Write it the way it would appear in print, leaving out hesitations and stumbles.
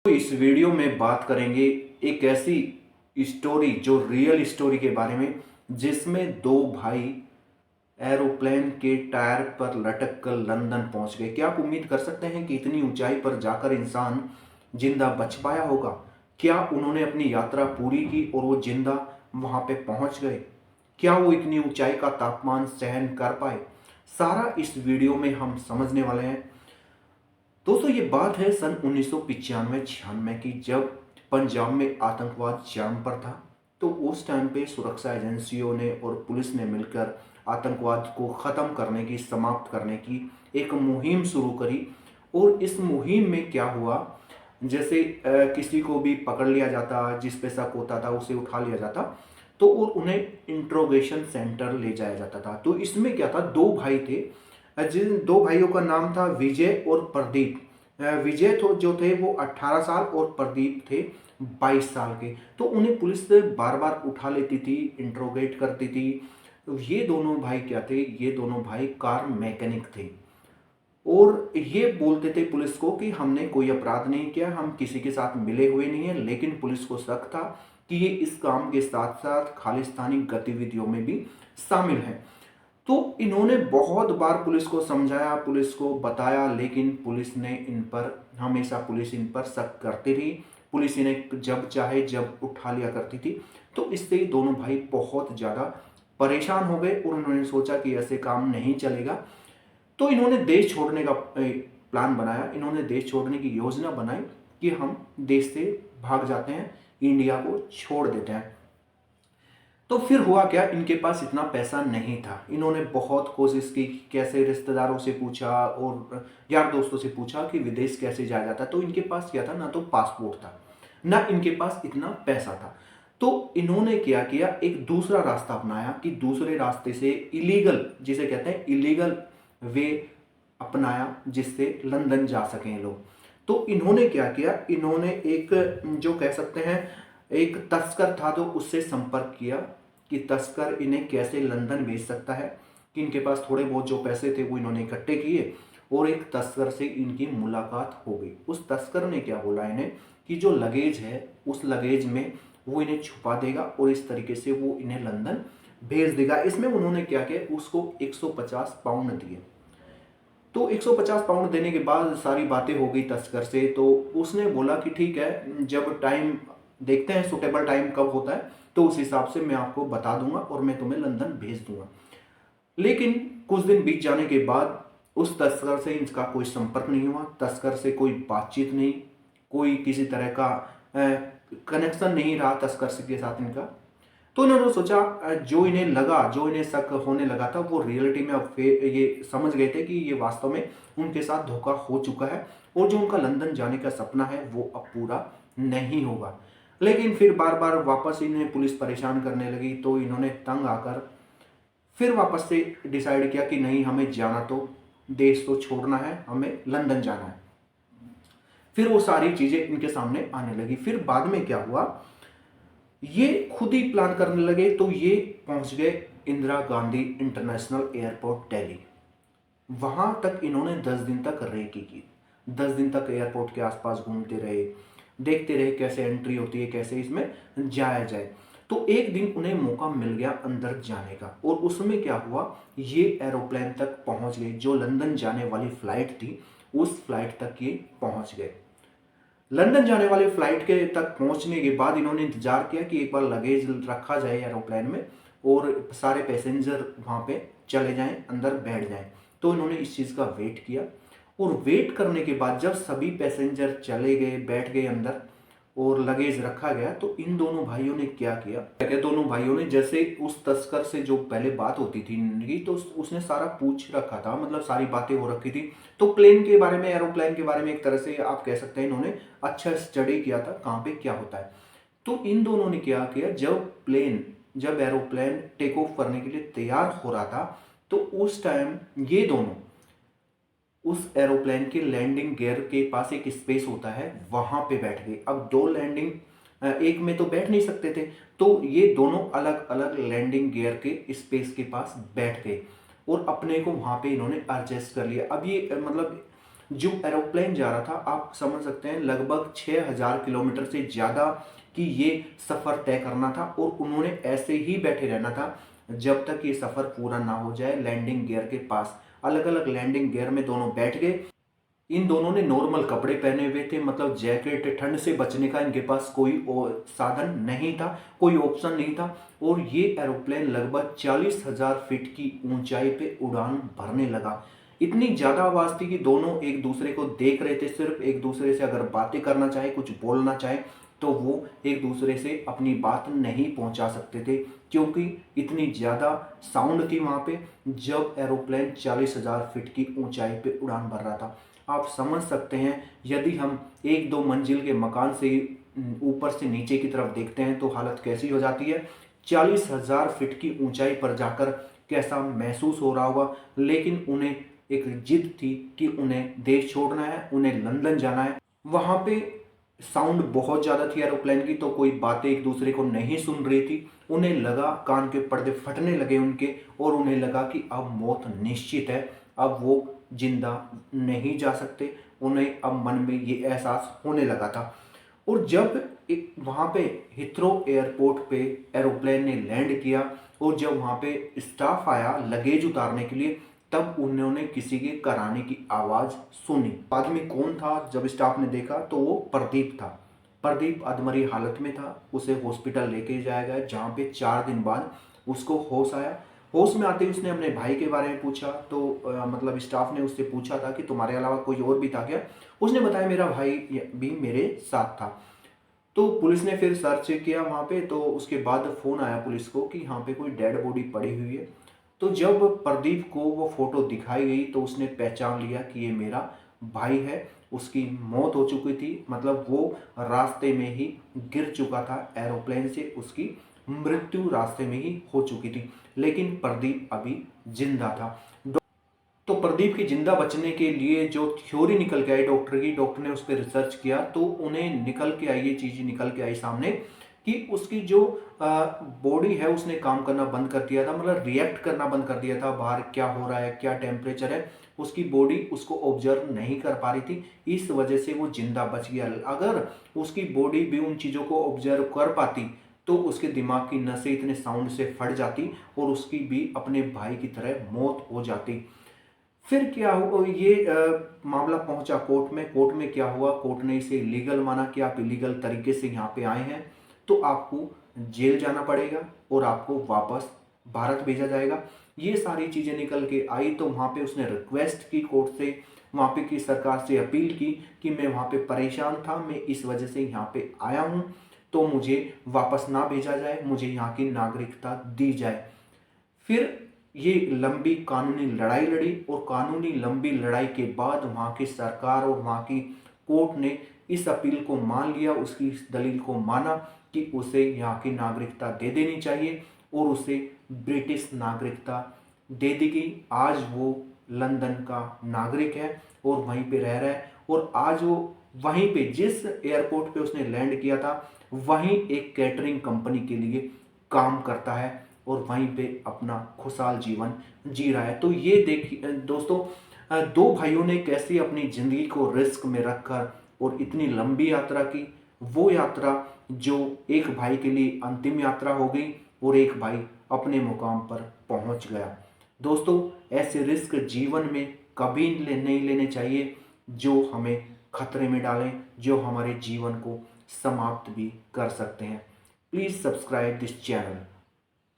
तो इस वीडियो में बात करेंगे एक ऐसी स्टोरी जो रियल स्टोरी के बारे में, जिसमें दो भाई एरोप्लेन के टायर पर लटक कर लंदन पहुंच गए। क्या आप उम्मीद कर सकते हैं कि इतनी ऊंचाई पर जाकर इंसान जिंदा बच पाया होगा? क्या उन्होंने अपनी यात्रा पूरी की और वो जिंदा वहां पे पहुंच गए? क्या वो इतनी ऊंचाई का तापमान सहन कर पाए? सारा इस वीडियो में हम समझने वाले हैं। दोस्तों, ये बात है सन 1995-96 की, जब पंजाब में आतंकवाद चरम पर था। तो उस टाइम पे सुरक्षा एजेंसियों ने और पुलिस ने मिलकर आतंकवाद को ख़त्म करने की, समाप्त करने की एक मुहिम शुरू करी। और इस मुहिम में क्या हुआ, जैसे किसी को भी पकड़ लिया जाता, जिस पे शक होता था उसे उठा लिया जाता, तो और उन्हें इंट्रोगेशन सेंटर ले जाया जाता था। तो इसमें क्या था, दो भाई थे, जिन दो भाइयों का नाम था विजय और प्रदीप। विजय तो जो थे वो 18 साल और प्रदीप थे 22 साल के। तो उन्हें पुलिस बार बार उठा लेती थी, इंट्रोगेट करती थी। ये दोनों भाई क्या थे, ये दोनों भाई कार मैकेनिक थे और ये बोलते थे पुलिस को कि हमने कोई अपराध नहीं किया, हम किसी के साथ मिले हुए नहीं है। लेकिन पुलिस को शक था कि ये इस काम के साथ साथ खालिस्तानी गतिविधियों में भी शामिल हैं। तो इन्होंने बहुत बार पुलिस को समझाया, पुलिस को बताया, लेकिन पुलिस ने इन पर हमेशा पुलिस इन पर शक करती रही। पुलिस इन्हें जब चाहे जब उठा लिया करती थी। तो इससे ही दोनों भाई बहुत ज़्यादा परेशान हो गए और उन्होंने सोचा कि ऐसे काम नहीं चलेगा। तो इन्होंने देश छोड़ने का प्लान बनाया, इन्होंने देश छोड़ने की योजना बनाई कि हम देश से भाग जाते हैं, इंडिया को छोड़ देते हैं। तो फिर हुआ क्या, इनके पास इतना पैसा नहीं था। इन्होंने बहुत कोशिश की, कैसे रिश्तेदारों से पूछा और यार दोस्तों से पूछा कि विदेश कैसे जाया जाता। तो इनके पास क्या था, ना तो पासपोर्ट था, ना इनके पास इतना पैसा था। तो इन्होंने क्या किया, एक दूसरा रास्ता अपनाया कि दूसरे रास्ते से इलीगल, जिसे कहते हैं इलीगल वे अपनाया, जिससे लंदन जा सकें लोग। तो इन्होंने क्या किया, इन्होंने एक, जो कह सकते हैं, एक तस्कर था तो उससे संपर्क किया कि तस्कर इन्हें कैसे लंदन भेज सकता है। कि इनके पास थोड़े बहुत जो पैसे थे वो इन्होंने इकट्ठे किए और एक तस्कर से इनकी मुलाकात हो गई। उस तस्कर ने क्या बोला इन्हें कि जो लगेज है उस लगेज में वो इन्हें छुपा देगा और इस तरीके से वो इन्हें लंदन भेज देगा। इसमें उन्होंने क्या किया, उसको 150 पाउंड दिए। तो 150 पाउंड देने के बाद सारी बातें हो गई तस्कर से। तो उसने बोला कि ठीक है, जब टाइम देखते हैं, सुटेबल टाइम कब होता है, तो उस हिसाब से मैं आपको बता दूंगा और मैं तुम्हें लंदन भेज दूंगा। लेकिन कुछ दिन बीत जाने के बाद उस तस्कर से इनका कोई संपर्क नहीं हुआ, तस्कर से कोई बातचीत नहीं, कोई किसी तरह का कनेक्शन नहीं रहा तस्कर से के साथ इनका। तो इन्होंने सोचा, जो इन्हें लगा, जो इन्हें शक होने लगा था, वो रियलिटी में अब ये समझ गए थे कि ये वास्तव में उनके साथ धोखा हो चुका है और जो उनका लंदन जाने का सपना है वो अब पूरा नहीं होगा। लेकिन फिर बार बार वापस इन्हें पुलिस परेशान करने लगी। तो इन्होंने तंग आकर फिर वापस से डिसाइड किया कि नहीं, हमें जाना तो, देश तो छोड़ना है, हमें लंदन जाना है। फिर वो सारी चीजें इनके सामने आने लगी। फिर बाद में क्या हुआ, ये खुद ही प्लान करने लगे। तो ये पहुंच गए इंदिरा गांधी इंटरनेशनल एयरपोर्ट दिल्ली। वहां तक इन्होंने 10 दिन तक रेकी की। 10 दिन तक एयरपोर्ट के आसपास घूमते रहे, देखते रहे कैसे एंट्री होती है, कैसे इसमें जाया जाए। तो एक दिन उन्हें मौका मिल गया अंदर जाने का और उसमें क्या हुआ, ये एरोप्लेन तक पहुंच गए। जो लंदन जाने वाली फ्लाइट थी उस फ्लाइट तक ये पहुंच गए। लंदन जाने वाले फ्लाइट के तक पहुंचने के बाद इन्होंने इंतजार किया कि एक बार लगेज रखा जाए एरोप्लेन में और सारे पैसेंजर वहां पे चले जाएं, अंदर बैठ जाएं। तो इन्होंने इस चीज़ का वेट किया और वेट करने के बाद जब सभी पैसेंजर चले गए, बैठ गए अंदर और लगेज रखा गया, तो इन दोनों भाइयों ने क्या किया, दोनों भाइयों ने जैसे उस तस्कर से जो पहले बात होती थी इनकी, तो उसने सारा पूछ रखा था, मतलब सारी बातें हो रखी थी। तो प्लेन के बारे में, एरोप्लेन के बारे में एक तरह से आप कह सकते हैं इन्होंने अच्छा स्टडी किया था, कहाँ पे क्या होता है। तो इन दोनों ने क्या किया, जब एरोप्लेन टेक ऑफ करने के लिए तैयार हो रहा था, तो उस टाइम ये दोनों उस एरोप्लेन के लैंडिंग गियर के पास एक स्पेस होता है, वहां पे बैठ गए। अब दो लैंडिंग एक में तो बैठ नहीं सकते थे, तो ये दोनों अलग अलग लैंडिंग गियर के स्पेस के पास बैठ गए और अपने को वहां पे इन्होंने एडजस्ट कर लिया। अब ये मतलब जो एरोप्लेन जा रहा था, आप समझ सकते हैं लगभग 6000 किलोमीटर से ज़्यादा कि ये सफ़र तय करना था और उन्होंने ऐसे ही बैठे रहना था जब तक ये सफ़र पूरा ना हो जाए। लैंडिंग गियर के पास अलग अलग लैंडिंग गियर में दोनों बैठ गए। इन दोनों ने नॉर्मल कपड़े पहने हुए थे, मतलब जैकेट, ठंड से बचने का इनके पास कोई और साधन नहीं था, कोई ऑप्शन नहीं था। और ये एरोप्लेन लगभग 40,000 फीट की ऊंचाई पे उड़ान भरने लगा। इतनी ज़्यादा आवाज़ थी कि दोनों एक दूसरे को देख रहे थे। सिर्फ एक दूसरे से अगर बातें करना चाहे, कुछ बोलना चाहे, तो वो एक दूसरे से अपनी बात नहीं पहुंचा सकते थे, क्योंकि इतनी ज़्यादा साउंड थी वहाँ पे जब एरोप्लेन 40,000 फीट की ऊंचाई पे उड़ान भर रहा था। आप समझ सकते हैं, यदि हम एक दो मंजिल के मकान से ऊपर से नीचे की तरफ देखते हैं तो हालत कैसी हो जाती है। 40,000 फीट की ऊंचाई पर जाकर कैसा महसूस हो रहा होगा। लेकिन उन्हें एक जिद थी कि उन्हें देश छोड़ना है, उन्हें लंदन जाना है। वहाँ पे साउंड बहुत ज़्यादा थी एरोप्लेन की, तो कोई बातें एक दूसरे को नहीं सुन रही थी। उन्हें लगा, कान के पर्दे फटने लगे उनके, और उन्हें लगा कि अब मौत निश्चित है, अब वो जिंदा नहीं जा सकते। उन्हें अब मन में ये एहसास होने लगा था। और जब एक वहाँ पे हिथ्रो एयरपोर्ट पे एरोप्लेन ने लैंड किया और जब वहाँ पे स्टाफ आया लगेज उतारने के लिए, तब उन्होंने किसी के कराने की आवाज़ सुनी। आदमी कौन था? जब स्टाफ ने देखा तो वो प्रदीप था। प्रदीप अधमरी हालत में था। उसे हॉस्पिटल लेके जाया गया, जहाँ पे 4 दिन बाद उसको होश आया। होश में आते ही उसने अपने भाई के बारे में पूछा, तो मतलब स्टाफ ने उससे पूछा था कि तुम्हारे अलावा कोई और भी था क्या? उसने बताया मेरा भाई भी मेरे साथ था। तो पुलिस ने फिर सर्च किया वहाँ पे, तो उसके बाद फ़ोन आया पुलिस को कि यहाँ पे कोई डेड बॉडी पड़ी हुई है। तो जब प्रदीप को वो फोटो दिखाई गई तो उसने पहचान लिया कि ये मेरा भाई है। उसकी मौत हो चुकी थी, मतलब वो रास्ते में ही गिर चुका था एरोप्लेन से, उसकी मृत्यु रास्ते में ही हो चुकी थी। लेकिन प्रदीप अभी जिंदा था। तो प्रदीप की जिंदा बचने के लिए जो थ्योरी निकल के आई डॉक्टर की, डॉक्टर ने उस पर रिसर्च किया तो उन्हें निकल के आई, ये चीज़ निकल के आई सामने कि उसकी जो बॉडी है उसने काम करना बंद कर दिया था, मतलब रिएक्ट करना बंद कर दिया था। बाहर क्या हो रहा है, क्या टेम्परेचर है, उसकी बॉडी उसको ऑब्जर्व नहीं कर पा रही थी। इस वजह से वो जिंदा बच गया। अगर उसकी बॉडी भी उन चीज़ों को ऑब्जर्व कर पाती तो उसके दिमाग की नसें इतने साउंड से फट जाती और उसकी भी अपने भाई की तरह मौत हो जाती। फिर क्या हुआ, ये मामला पहुंचा कोर्ट में। कोर्ट में क्या हुआ, कोर्ट ने इसे इलीगल माना कि आप इलीगल तरीके से यहाँ पे आए हैं तो आपको जेल जाना पड़ेगा और आपको वापस भारत भेजा जाएगा। ये सारी चीज़ें निकल के आई तो वहाँ पे उसने रिक्वेस्ट की कोर्ट से, वहाँ पे की सरकार से अपील की कि मैं वहाँ पे परेशान था, मैं इस वजह से यहाँ पे आया हूँ, तो मुझे वापस ना भेजा जाए, मुझे यहाँ की नागरिकता दी जाए। फिर ये लंबी कानूनी लड़ाई लड़ी और कानूनी लंबी लड़ाई के बाद वहाँ की सरकार और वहाँ की कोर्ट ने इस अपील को मान लिया, उसकी इस दलील को माना कि उसे यहाँ की नागरिकता दे देनी चाहिए और उसे ब्रिटिश नागरिकता दे दी गई। आज वो लंदन का नागरिक है और वहीं पे रह रहा है। और आज वो वहीं पे जिस एयरपोर्ट पे उसने लैंड किया था वहीं एक कैटरिंग कंपनी के लिए काम करता है और वहीं पे अपना खुशहाल जीवन जी रहा है। तो ये देखिए दोस्तों, दो भाइयों ने कैसे अपनी ज़िंदगी को रिस्क में रखकर और इतनी लंबी यात्रा की। वो यात्रा जो एक भाई के लिए अंतिम यात्रा हो गई और एक भाई अपने मुकाम पर पहुंच गया। दोस्तों, ऐसे रिस्क जीवन में कभी नहीं लेने चाहिए जो हमें खतरे में डालें, जो हमारे जीवन को समाप्त भी कर सकते हैं। Please subscribe this channel.